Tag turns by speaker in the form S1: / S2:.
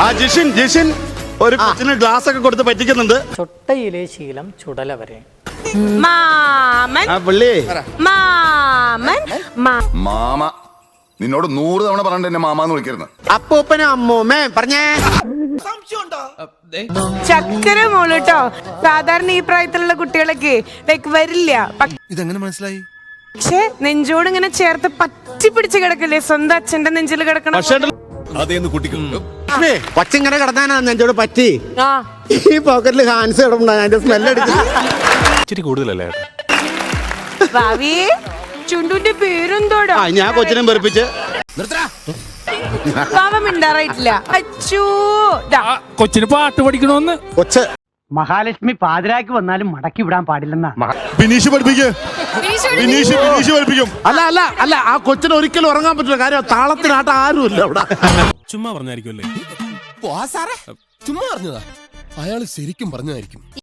S1: ആ ജിഷിൻ ഒരു കൊച്ചിന് ഗ്ലാസ് ഒക്കെ കൊടുത്ത് പറ്റിക്കുന്നുണ്ട്.
S2: ചൊട്ടയിലെ ശീലം ചുടല വരെ.
S3: മാമൻ
S1: പുള്ളി
S4: മാമ നിന്നോട് 100 തവണ പറഞ്ഞിട്ട് എന്നെ മാമാന്ന് വിളിക്കരുത്.
S1: അപ്പൂപ്പനും അമ്മൂമ്മേ പറഞ്ഞേ.
S3: ചക്കര മോളൂട്ടോ. സാധാരണ ഈ പ്രായത്തിലുള്ള കുട്ടികളൊക്കെ ലൈക്ക് വരില്ല.
S5: ഇതെങ്ങനെ മനസ്സിലായി?
S3: പക്ഷെ നെഞ്ചോട് ഇങ്ങനെ ചേർത്ത് പറ്റി പിടിച്ച് കിടക്കില്ലേ, സ്വന്തം അച്ഛന്റെ നെഞ്ചിൽ കിടക്കണം.
S1: കൊച്ചിങ്ങനെ കിടന്നാനാ നെഞ്ചോട് പറ്റി.
S3: ആ
S1: ഈ പോക്കറ്റിൽ ഹാൻസ് കിടപ്പുണ്ടോ? അതിന്റെ സ്മെല്ല് അടിച്ചു.
S6: കൂടുതലല്ലേ
S3: ഭാവി ചുണ്ടുന്റെ പേരെന്തോടാ?
S1: ഞാൻ കൊച്ചിനെ വെറുപ്പിച്ച്
S3: പാവം മിണ്ടാറായിട്ടില്ല. അച്ചൂ
S6: കൊച്ചിന് പാട്ട് പഠിക്കണോന്ന്.
S1: കൊച്ച്
S2: മഹാലക്ഷ്മി പാതിരാക്ക് വന്നാലും മടക്കി വിടാൻ പാടില്ലെന്നാ.
S5: ബിനീഷ് പഠിപ്പിക്കും.
S1: അല്ല ആ കൊച്ചിന് ഒരിക്കലും ഉറങ്ങാൻ പറ്റില്ല. കാര്യം താളത്തിനാട്ട ആരുമില്ല അവിടെ.
S6: ചുമ്മാ പറഞ്ഞായിരിക്കുമല്ലേ?
S5: ചുമ്മാ പറഞ്ഞതാ. അയാള് ശരിക്കും പറഞ്ഞതായിരിക്കും.